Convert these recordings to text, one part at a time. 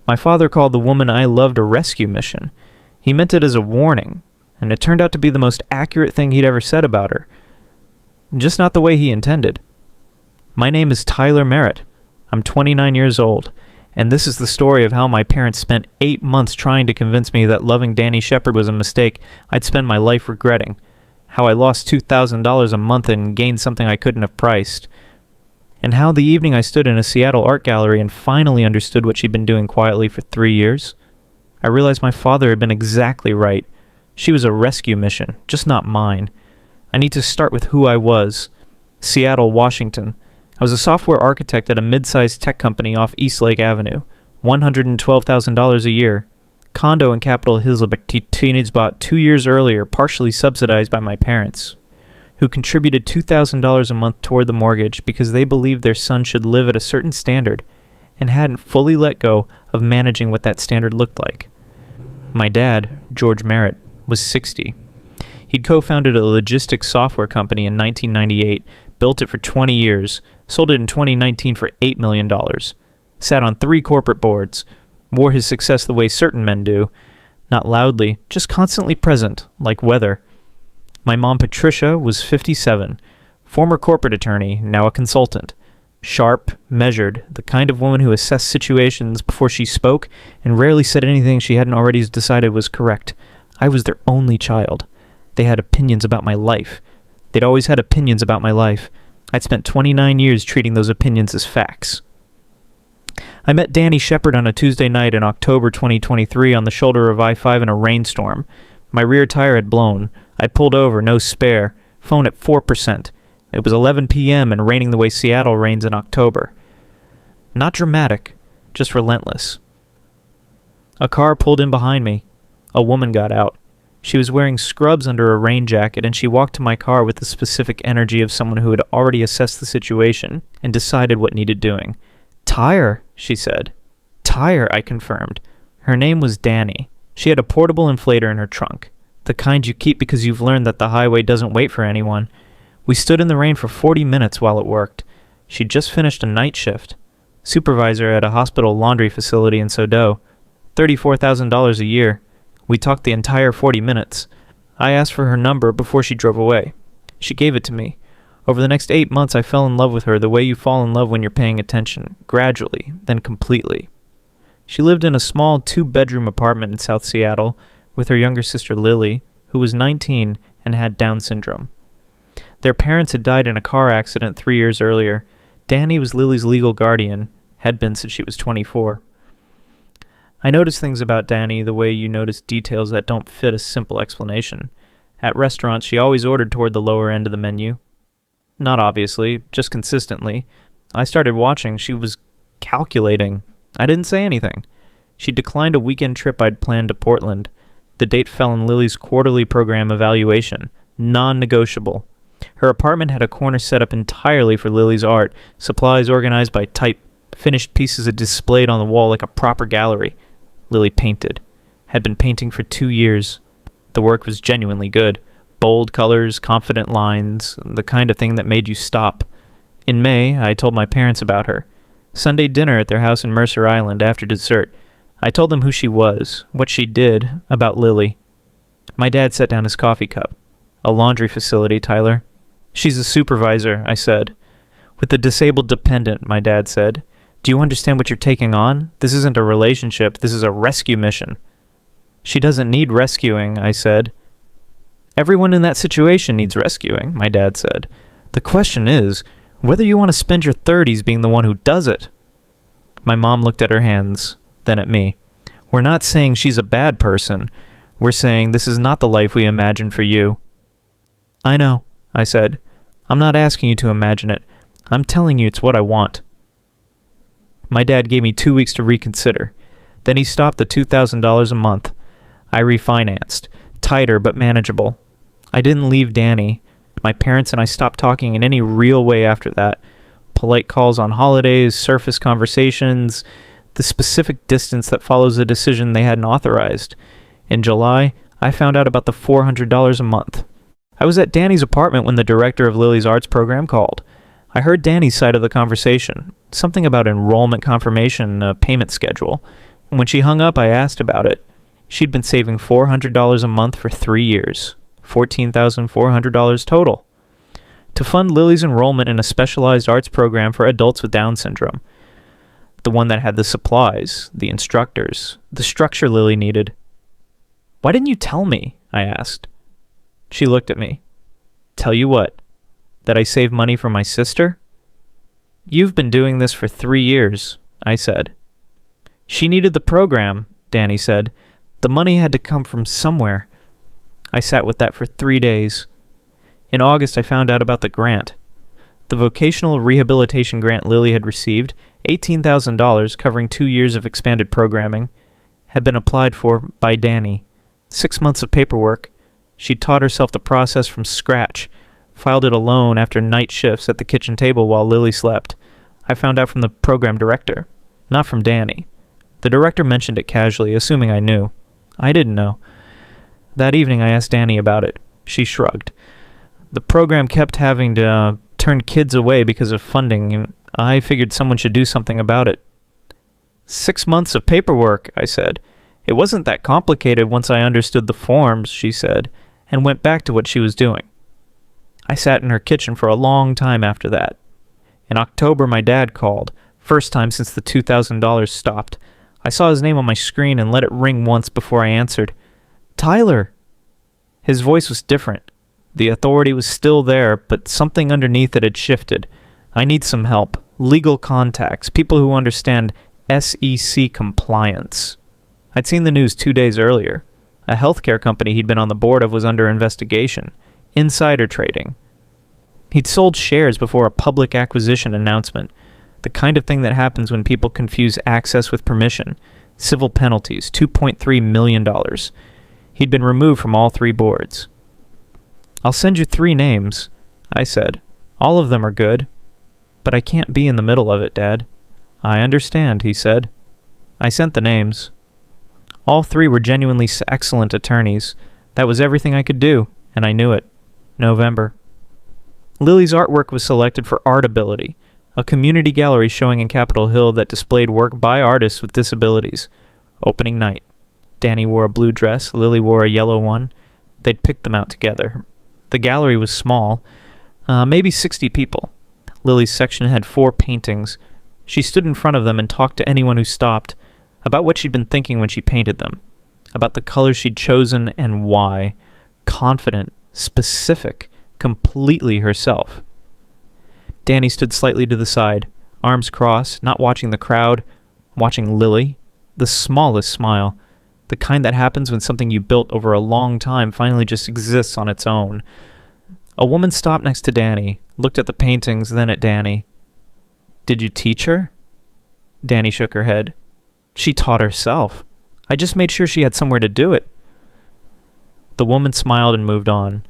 My father called the woman I loved a rescue mission. He meant it as a warning, and it turned out to be the most accurate thing he'd ever said about her. Just not the way he intended. My name is Tyler Merritt. I'm 29 years old, and this is the story of how my parents spent 8 months trying to convince me that loving Danny Shepard was a mistake I'd spend my life regretting. How I lost $2,000 a month and gained something I couldn't have priced. And how the evening I stood in a Seattle art gallery and finally understood what she'd been doing quietly for 3 years. I realized my father had been exactly right. She was a rescue mission, just not mine. I need to start with who I was. Seattle, Washington. I was a software architect at a mid-sized tech company off Eastlake Avenue. $112,000 a year. Condo in Capitol Hills that teenagers bought 2 years earlier, partially subsidized by my parents, who contributed $2,000 a month toward the mortgage because they believed their son should live at a certain standard and hadn't fully let go of managing what that standard looked like. My dad, George Merritt, was 60. He'd co-founded a logistics software company in 1998, built it for 20 years, sold it in 2019 for $8 million, sat on 3 corporate boards, wore his success the way certain men do, not loudly, just constantly present, like weather. My mom, Patricia, was 57, former corporate attorney, now a consultant. Sharp, measured, the kind of woman who assessed situations before she spoke and rarely said anything she hadn't already decided was correct. I was their only child. They had opinions about my life. They'd always had opinions about my life. I'd spent 29 years treating those opinions as facts. I met Danny Shepard on a Tuesday night in October 2023 on the shoulder of I-5 in a rainstorm. My rear tire had blown. I'd pulled over, no spare. Phone at 4%. It was 11 p.m. and raining the way Seattle rains in October. Not dramatic, just relentless. A car pulled in behind me. A woman got out. She was wearing scrubs under a rain jacket, and she walked to my car with the specific energy of someone who had already assessed the situation and decided what needed doing. "Tire," she said. "Tire," I confirmed. Her name was Danny. She had a portable inflator in her trunk, the kind you keep because you've learned that the highway doesn't wait for anyone. We stood in the rain for 40 minutes while it worked. She'd just finished a night shift. Supervisor at a hospital laundry facility in Sodo. $34,000 a year. We talked the entire 40 minutes. I asked for her number before she drove away. She gave it to me. Over the next 8 months, I fell in love with her the way you fall in love when you're paying attention, gradually, then completely. She lived in a small 2-bedroom apartment in South Seattle with her younger sister Lily, who was 19 and had Down syndrome. Their parents had died in a car accident 3 years earlier. Danny was Lily's legal guardian, had been since she was 24. I noticed things about Danny the way you notice details that don't fit a simple explanation. At restaurants, she always ordered toward the lower end of the menu. Not obviously, just consistently. I started watching. She was calculating. I didn't say anything. She declined a weekend trip I'd planned to Portland. The date fell in Lily's quarterly program evaluation. Non-negotiable. Her apartment had a corner set up entirely for Lily's art, supplies organized by type, finished pieces displayed on the wall like a proper gallery. Lily painted. Had been painting for 2 years. The work was genuinely good. Bold colors, confident lines, the kind of thing that made you stop. In May, I told my parents about her. Sunday dinner at their house in Mercer Island after dessert. I told them who she was, what she did, about Lily. My dad set down his coffee cup. "A laundry facility, Tyler." "She's a supervisor," I said. "With a disabled dependent," my dad said. "Do you understand what you're taking on? This isn't a relationship. This is a rescue mission." "She doesn't need rescuing," I said. "Everyone in that situation needs rescuing," my dad said. "The question is whether you want to spend your 30s being the one who does it." My mom looked at her hands, then at me. "We're not saying she's a bad person. We're saying this is not the life we imagined for you." "I know," I said. "I'm not asking you to imagine it. I'm telling you it's what I want." My dad gave me 2 weeks to reconsider. Then he stopped the $2,000 a month. I refinanced. Tighter but manageable. I didn't leave Danny. My parents and I stopped talking in any real way after that. Polite calls on holidays, surface conversations, the specific distance that follows a decision they hadn't authorized. In July, I found out about the $400 a month. I was at Danny's apartment when the director of Lily's arts program called. I heard Danny's side of the conversation, something about enrollment confirmation and a payment schedule. When she hung up, I asked about it. She'd been saving $400 a month for 3 years, $14,400 total, to fund Lily's enrollment in a specialized arts program for adults with Down syndrome. The one that had the supplies, the instructors, the structure Lily needed. "Why didn't you tell me?" I asked. She looked at me. "Tell you what? That I saved money for my sister?" "You've been doing this for 3 years," I said. "She needed the program," Danny said. "The money had to come from somewhere." I sat with that for 3 days. In August, I found out about the grant. The vocational rehabilitation grant Lily had received, $18,000 covering 2 years of expanded programming, had been applied for by Danny. 6 months of paperwork. She taught herself the process from scratch, filed it alone after night shifts at the kitchen table while Lily slept. I found out from the program director, not from Danny. The director mentioned it casually, assuming I knew. I didn't know. That evening I asked Danny about it. She shrugged. The program kept having to turn kids away because of funding, and I figured someone should do something about it. 6 months of paperwork, I said. It wasn't that complicated once I understood the forms, she said, and went back to what she was doing. I sat in her kitchen for a long time after that. In October, my dad called, first time since the $2,000 stopped. I saw his name on my screen and let it ring once before I answered. "Tyler!" His voice was different. The authority was still there, but something underneath it had shifted. I need some help. Legal contacts. People who understand SEC compliance. I'd seen the news 2 days earlier. A healthcare company he'd been on the board of was under investigation. Insider trading. He'd sold shares before a public acquisition announcement. The kind of thing that happens when people confuse access with permission. Civil penalties, $2.3 million. He'd been removed from all 3 boards. "I'll send you 3 names," I said. "All of them are good. But I can't be in the middle of it, Dad." "I understand," he said. I sent the names. All 3 were genuinely excellent attorneys. That was everything I could do, and I knew it. November. Lily's artwork was selected for Artability, a community gallery showing in Capitol Hill that displayed work by artists with disabilities. Opening night. Danny wore a blue dress, Lily wore a yellow one. They'd picked them out together. The gallery was small, maybe 60 people. Lily's section had 4 paintings. She stood in front of them and talked to anyone who stopped, about what she'd been thinking when she painted them, about the colors she'd chosen and why. Confident, specific, completely herself. Danny stood slightly to the side, arms crossed, not watching the crowd, watching Lily. The smallest smile, the kind that happens when something you built over a long time finally just exists on its own. A woman stopped next to Danny, looked at the paintings, then at Danny. "Did you teach her?" Danny shook her head. "She taught herself. I just made sure she had somewhere to do it." The woman smiled and moved on.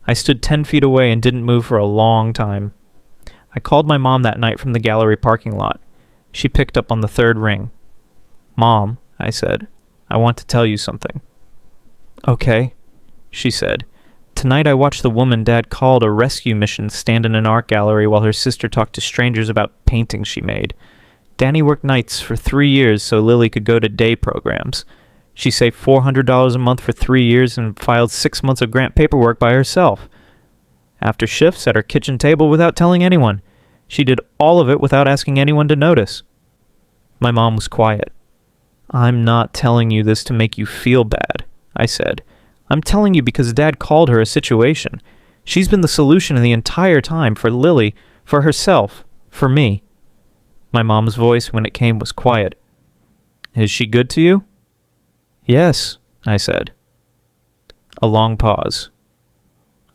I stood 10 feet away and didn't move for a long time. I called my mom that night from the gallery parking lot. She picked up on the 3rd ring. "Mom," I said, "I want to tell you something." "Okay," she said. "Tonight I watched the woman Dad called a rescue mission stand in an art gallery while her sister talked to strangers about paintings she made. Danny worked nights for 3 years so Lily could go to day programs. She saved $400 a month for 3 years and filed 6 months of grant paperwork by herself. After shifts at her kitchen table without telling anyone. She did all of it without asking anyone to notice." My mom was quiet. "I'm not telling you this to make you feel bad," I said. "I'm telling you because Dad called her a situation. She's been the solution the entire time for Lily, for herself, for me." My mom's voice, when it came, was quiet. "Is she good to you?" "Yes," I said. A long pause.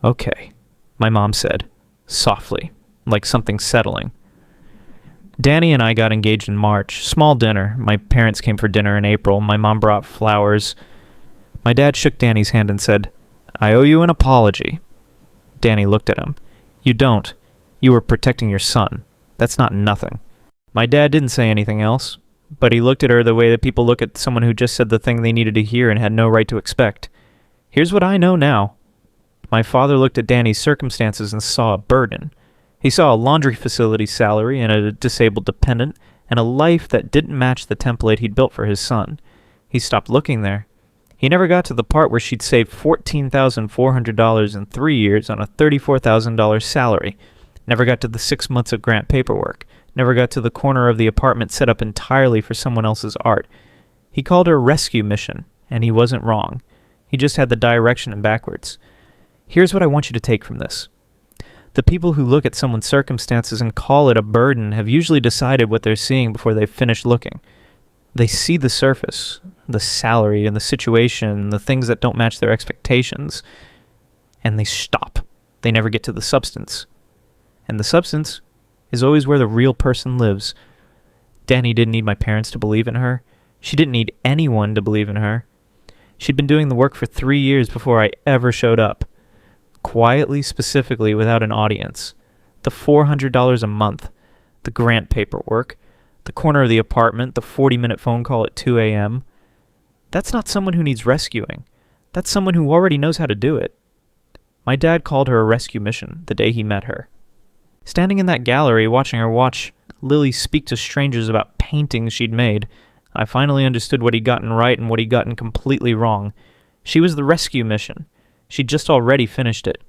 "Okay," my mom said, softly, like something settling. Danny and I got engaged in March. Small dinner. My parents came for dinner in April. My mom brought flowers. My dad shook Danny's hand and said, "I owe you an apology." Danny looked at him. "You don't. You were protecting your son. That's not nothing." My dad didn't say anything else, but he looked at her the way that people look at someone who just said the thing they needed to hear and had no right to expect. Here's what I know now. My father looked at Danny's circumstances and saw a burden. He saw a laundry facility salary and a disabled dependent and a life that didn't match the template he'd built for his son. He stopped looking there. He never got to the part where she'd saved $14,400 in 3 years on a $34,000 salary. Never got to the 6 months of grant paperwork. Never got to the corner of the apartment set up entirely for someone else's art. He called her a rescue mission, and he wasn't wrong. He just had the direction backwards. Here's what I want you to take from this. The people who look at someone's circumstances and call it a burden have usually decided what they're seeing before they've finished looking. They see the surface, the salary and the situation, the things that don't match their expectations, and they stop. They never get to the substance. And the substance is always where the real person lives. Danny didn't need my parents to believe in her. She didn't need anyone to believe in her. She'd been doing the work for 3 years before I ever showed up. Quietly, specifically, without an audience. The $400 a month, the grant paperwork, the corner of the apartment, the 40-minute phone call at 2 a.m. That's not someone who needs rescuing. That's someone who already knows how to do it. My dad called her a rescue mission the day he met her. Standing in that gallery, watching her watch Lily speak to strangers about paintings she'd made, I finally understood what he'd gotten right and what he'd gotten completely wrong. She was the rescue mission. She'd just already finished it.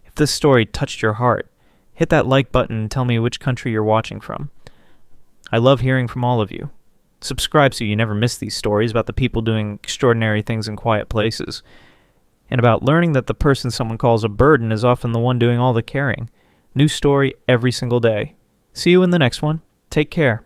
If this story touched your heart, hit that like button and tell me which country you're watching from. I love hearing from all of you. Subscribe so you never miss these stories about the people doing extraordinary things in quiet places, and about learning that the person someone calls a burden is often the one doing all the caring. New story every single day. See you in the next one. Take care.